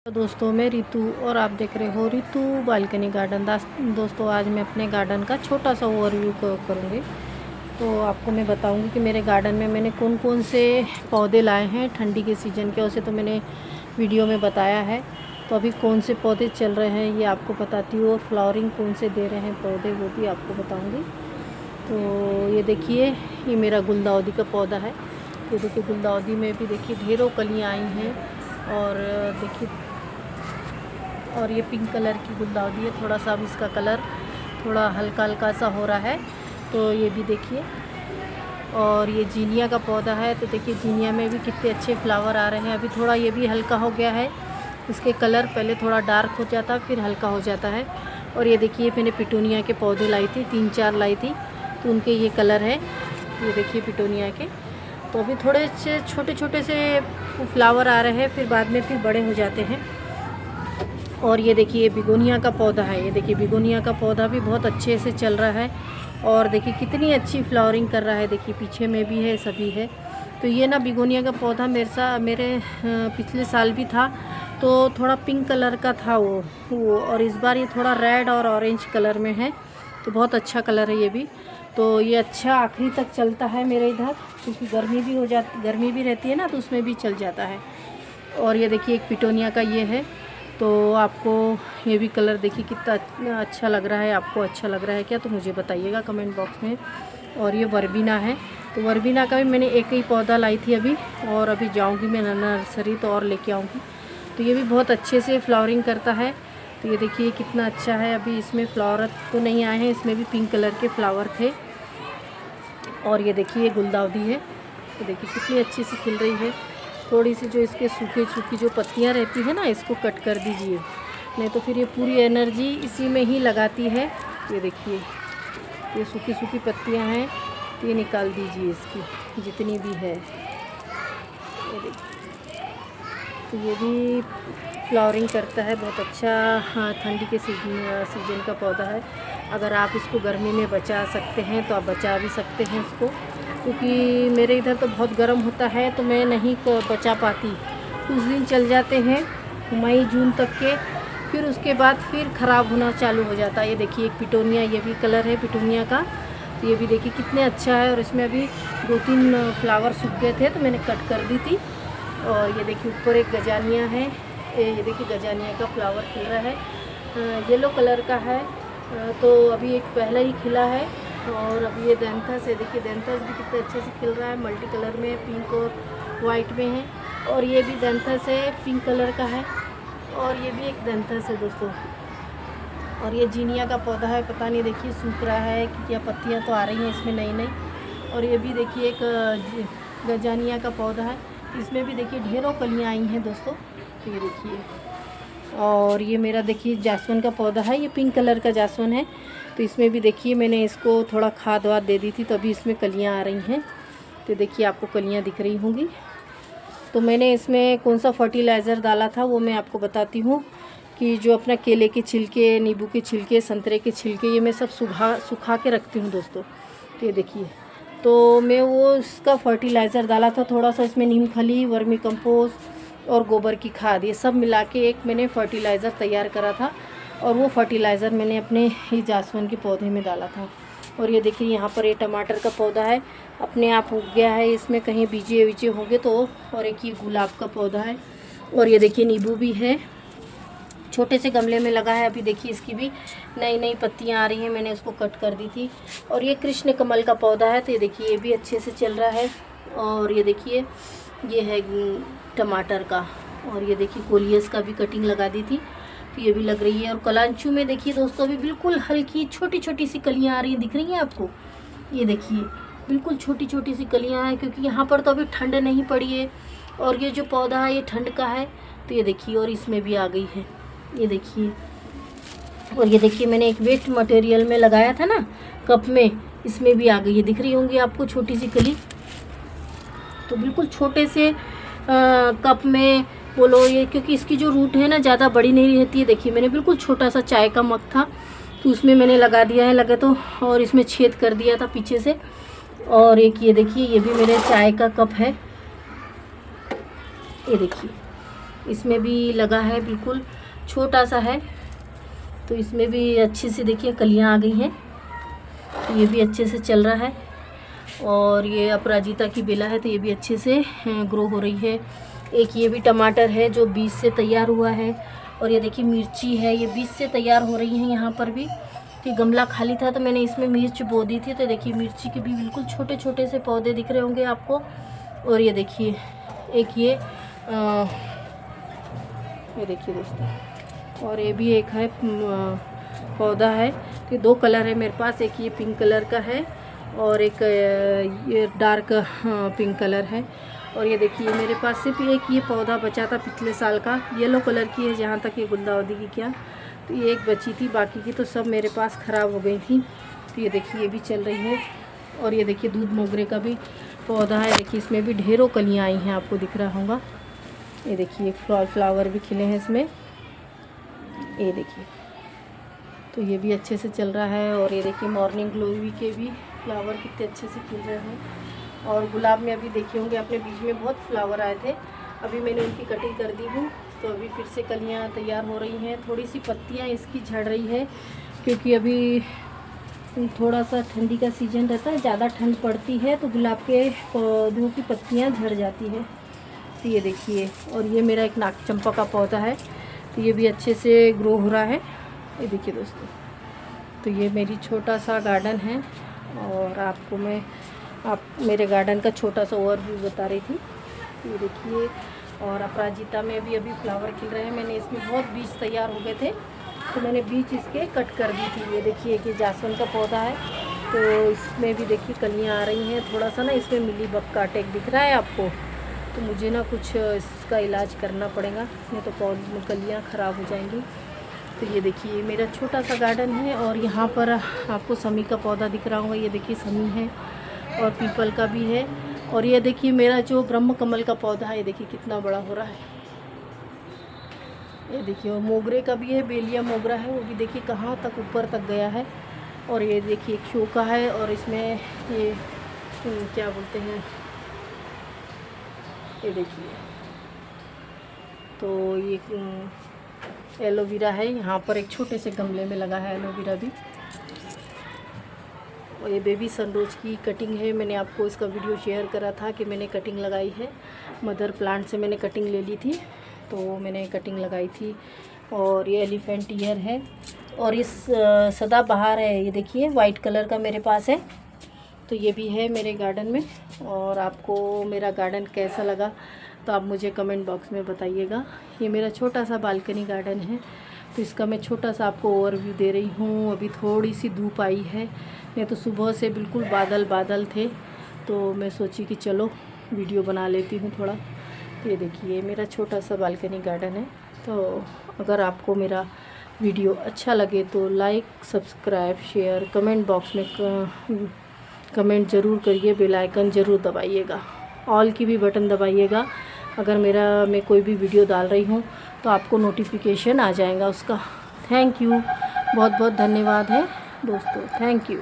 तो दोस्तों मैं रितु और आप देख रहे हो रितु बालकनी गार्डन। दोस्तों आज मैं अपने गार्डन का छोटा सा ओवरव्यू करूँगी। तो आपको मैं बताऊँगी कि मेरे गार्डन में मैंने कौन कौन से पौधे लाए हैं ठंडी के सीज़न के। वैसे तो मैंने वीडियो में बताया है, तो अभी कौन से पौधे चल रहे हैं ये आपको बताती हूँ, और फ्लावरिंग कौन से दे रहे हैं पौधे वो भी आपको बताऊँगी। तो ये देखिए, ये मेरा गुलदाउदी का पौधा है। ये देखिए गुलदाउदी में भी देखिए ढेरों कलियाँ आई हैं, और देखिए और ये पिंक कलर की गुलदाउदी है। थोड़ा सा अब इसका कलर थोड़ा हल्का हल्का सा हो रहा है, तो ये भी देखिए। और ये जीनिया का पौधा है, तो देखिए जीनिया में भी कितने अच्छे फ्लावर आ रहे हैं। अभी थोड़ा ये भी हल्का हो गया है, इसके कलर पहले थोड़ा डार्क हो जाता फिर हल्का हो जाता है। और ये देखिए मैंने पिटूनिया के पौधे लाई थी, 3-4 लाई थी, तो उनके ये कलर है। ये देखिए पिटूनिया के, तो अभी थोड़े से छोटे छोटे से फ्लावर आ रहे हैं, फिर बाद में फिर बड़े हो जाते हैं। और ये देखिए बिगोनिया का पौधा है। ये देखिए बिगोनिया का पौधा भी बहुत अच्छे से चल रहा है, और देखिए कितनी अच्छी फ्लावरिंग कर रहा है। देखिए पीछे में भी है, सभी है। तो ये ना बिगोनिया का पौधा मेरे पिछले साल भी था, तो थोड़ा पिंक कलर का था वो और इस बार ये थोड़ा रेड और ऑरेंज कलर में है, तो बहुत अच्छा कलर है ये भी। तो ये अच्छा आखिरी तक चलता है मेरे इधर, क्योंकि गर्मी भी रहती है ना, तो उसमें भी चल जाता है। और ये देखिए एक पिटोनिया का ये है, तो आपको ये भी कलर देखिए कितना अच्छा लग रहा है। आपको अच्छा लग रहा है क्या, तो मुझे बताइएगा कमेंट बॉक्स में। और ये वर्बिना है, तो वर्बिना का भी मैंने एक ही पौधा लाई थी अभी, और अभी जाऊंगी मैं नर्सरी तो और लेके आऊँगी। तो ये भी बहुत अच्छे से फ्लावरिंग करता है। तो ये देखिए कितना अच्छा है। अभी इसमें फ्लावर तो नहीं आए हैं, इसमें भी पिंक कलर के फ्लावर थे। और ये देखिए ये गुलदाउदी है, तो देखिए कितनी अच्छी सी खिल रही है। थोड़ी सी जो इसके सूखी जो पत्तियां रहती है ना, इसको कट कर दीजिए, नहीं तो फिर ये पूरी एनर्जी इसी में ही लगाती है। ये देखिए ये सूखी पत्तियां हैं, तो ये निकाल दीजिए इसकी जितनी भी है। ये देखिए, तो ये भी फ्लावरिंग करता है बहुत अच्छा। हाँ, ठंडी के सीजन का पौधा है। अगर आप इसको गर्मी में बचा सकते हैं तो आप बचा भी सकते हैं इसको, क्योंकि मेरे इधर तो बहुत गर्म होता है, तो मैं नहीं बचा पाती। कुछ दिन चल जाते हैं मई जून तक के, फिर उसके बाद फिर ख़राब होना चालू हो जाता है। ये देखिए एक पिटोनिया, ये भी कलर है पिटोनिया का, तो ये भी देखिए कितने अच्छा है। और इसमें अभी 2-3 फ्लावर सूख गए थे, तो मैंने कट कर दी थी। और ये देखिए ऊपर एक गजानिया है, ये देखिए गजानिया का फ्लावर खिल रहा है, येलो कलर का है। तो अभी एक पहला ही खिला है। और अभी ये दैंथस है, देखिए दैंथस भी कितने अच्छे से खिल रहा है, मल्टी कलर में, पिंक और वाइट में है। और ये भी दैंथस है, पिंक कलर का है। और ये भी एक दैंथस है दोस्तों। और ये जीनिया का पौधा है, पता नहीं देखिए सूख रहा है कि क्या, पत्तियां तो आ रही हैं इसमें नई। और ये भी देखिए एक गजानिया का पौधा है, इसमें भी देखिए ढेरों कलियाँ आई हैं दोस्तों। तो ये देखिए, और ये मेरा देखिए जासवन का पौधा है, ये पिंक कलर का जासवन है। तो इसमें भी देखिए मैंने इसको थोड़ा खाद वाद दे दी थी, तो अभी इसमें कलियां आ रही हैं। तो देखिए आपको कलियां दिख रही होंगी। तो मैंने इसमें कौन सा फर्टिलाइज़र डाला था वो मैं आपको बताती हूँ, कि जो अपना केले के छिलके, नींबू के छिलके, संतरे के छिलके, ये मैं सब सुखा के रखती हूँ दोस्तों। तो ये देखिए, तो मैं वो इसका फर्टिलाइज़र डाला था थोड़ा सा, इसमें नीम खली, वर्मी कंपोस्ट और गोबर की खाद, ये सब मिला के एक मैंने फर्टिलाइज़र तैयार करा था। और वो फर्टिलाइज़र मैंने अपने ही जासवन के पौधे में डाला था। और ये देखिए यहाँ पर ये टमाटर का पौधा है, अपने आप उग गया है, इसमें कहीं बीजे होंगे तो। और एक ये गुलाब का पौधा है। और ये देखिए नींबू भी है, छोटे से गमले में लगा है। अभी देखिए इसकी भी नई पत्तियाँ आ रही हैं, मैंने उसको कट कर दी थी। और ये कृष्ण कमल का पौधा है, तो ये देखिए ये भी अच्छे से चल रहा है। और ये देखिए ये है टमाटर का। और ये देखिए कोलियस का भी कटिंग लगा दी थी, तो ये भी लग रही है। और कलांचू में देखिए दोस्तों अभी बिल्कुल हल्की छोटी सी कलियां आ रही हैं, दिख रही हैं आपको। ये देखिए बिल्कुल छोटी सी कलियां हैं, क्योंकि यहाँ पर तो अभी ठंड नहीं पड़ी है। और ये जो पौधा है ये ठंड का है, तो ये देखिए, और इसमें भी आ गई है, ये देखिए। और ये देखिए मैंने एक वेस्ट मटेरियल में लगाया था ना कप में, इसमें भी आ गई है, दिख रही होंगी आपको छोटी सी कली। तो बिल्कुल छोटे से कप में बोलो ये, क्योंकि इसकी जो रूट है ना ज़्यादा बड़ी नहीं रहती है। देखिए मैंने बिल्कुल छोटा सा चाय का मग था, तो उसमें मैंने लगा दिया है, लगे तो, और इसमें छेद कर दिया था पीछे से। और एक ये देखिए ये भी मेरे चाय का कप है, ये देखिए इसमें भी लगा है, बिल्कुल छोटा सा है। तो इसमें भी अच्छे से देखिए कलियां आ गई हैं, तो ये भी अच्छे से चल रहा है। और ये अपराजिता की बेला है, तो ये भी अच्छे से ग्रो हो रही है। एक ये भी टमाटर है जो बीज से तैयार हुआ है। और ये देखिए मिर्ची है, ये बीज से तैयार हो रही है। यहाँ पर भी कि गमला खाली था तो मैंने इसमें मिर्च बो दी थी, तो देखिए मिर्ची के भी बिल्कुल छोटे छोटे से पौधे दिख रहे होंगे आपको। और ये देखिए एक ये देखिए दोस्तों, और ये भी एक है पौधा है। तो 2 कलर है मेरे पास, एक ये पिंक कलर का है और एक ये डार्क पिंक कलर है। और ये देखिए मेरे पास सिर्फ एक ये पौधा बचा था पिछले साल का, येलो कलर की है, जहाँ तक ये गुलदाउदी की क्या, तो ये एक बची थी, बाकी की तो सब मेरे पास ख़राब हो गई थी। तो ये देखिए ये भी चल रही है। और ये देखिए दूध मोगरे का भी पौधा है, देखिए इसमें भी ढेरों कलियाँ आई हैं, आपको दिख रहा होगा। ये देखिए एक फ्लावर भी खिले हैं इसमें, ये देखिए, तो ये भी अच्छे से चल रहा है। और ये देखिए मॉर्निंग ग्लोरी के भी फ्लावर कितने अच्छे से खिल रहे हैं। और गुलाब में अभी देखे होंगे अपने बीच में बहुत फ्लावर आए थे, अभी मैंने उनकी कटिंग कर दी हूँ, तो अभी फिर से कलियाँ तैयार हो रही हैं। थोड़ी सी पत्तियाँ इसकी झड़ रही है, क्योंकि अभी थोड़ा सा ठंडी का सीज़न रहता है, ज़्यादा ठंड पड़ती है तो गुलाब के पौधों की पत्तियाँ झड़ जाती है। तो ये देखिए, और ये मेरा एक नाग चंपा का पौधा है, तो ये भी अच्छे से ग्रो हो रहा है। ये देखिए दोस्तों, तो ये मेरी छोटा सा गार्डन है, और आपको मैं मेरे गार्डन का छोटा सा ओवरव्यू बता रही थी। ये देखिए, और अपराजिता में भी अभी फ्लावर खिल रहे हैं। मैंने इसमें बहुत बीज तैयार हो गए थे, तो मैंने बीज इसके कट कर दी थी। ये देखिए कि जासवन का पौधा है, तो इसमें भी देखिए कलियाँ आ रही हैं। थोड़ा सा ना इसमें मिलीबग का अटैक दिख रहा है आपको, तो मुझे ना कुछ इसका इलाज करना पड़ेगा, नहीं तो कलियाँ ख़राब हो जाएंगी। तो ये देखिए मेरा छोटा सा गार्डन है, और यहाँ पर आपको समी का पौधा दिख रहा होगा, ये देखिए समी है, और पीपल का भी है। और ये देखिए मेरा जो ब्रह्म कमल का पौधा है, ये देखिए कितना बड़ा हो रहा है, ये देखिए। और मोगरे का भी है, बेलिया मोगरा है, वो भी देखिए कहाँ तक ऊपर तक गया है। और ये देखिए एक शो का है, और इसमें ये क्या बोलते हैं, ये देखिए, तो ये एलोवेरा है, यहाँ पर एक छोटे से गमले में लगा है एलोवेरा भी। और ये बेबी सनरोज की कटिंग है, मैंने आपको इसका वीडियो शेयर करा था कि मैंने कटिंग लगाई है, मदर प्लांट से मैंने कटिंग ले ली थी, तो मैंने कटिंग लगाई थी। और ये एलिफेंट ईयर है, और इस सदाबहार है, ये देखिए वाइट कलर का मेरे पास है, तो ये भी है मेरे गार्डन में। और आपको मेरा गार्डन कैसा लगा तो आप मुझे कमेंट बॉक्स में बताइएगा। ये मेरा छोटा सा बालकनी गार्डन है, तो इसका मैं छोटा सा आपको ओवरव्यू दे रही हूँ। अभी थोड़ी सी धूप आई है, नहीं तो सुबह से बिल्कुल बादल थे, तो मैं सोची कि चलो वीडियो बना लेती हूँ थोड़ा। तो ये देखिए मेरा छोटा सा बालकनी गार्डन है। तो अगर आपको मेरा वीडियो अच्छा लगे तो like, subscribe, share, comment box में कमेंट ज़रूर करिए, बेल आइकन ज़रूर दबाइएगा, ऑल की भी बटन दबाइएगा। अगर मैं कोई भी वीडियो डाल रही हूँ तो आपको नोटिफिकेशन आ जाएगा उसका। थैंक यू, बहुत बहुत धन्यवाद है दोस्तों, थैंक यू।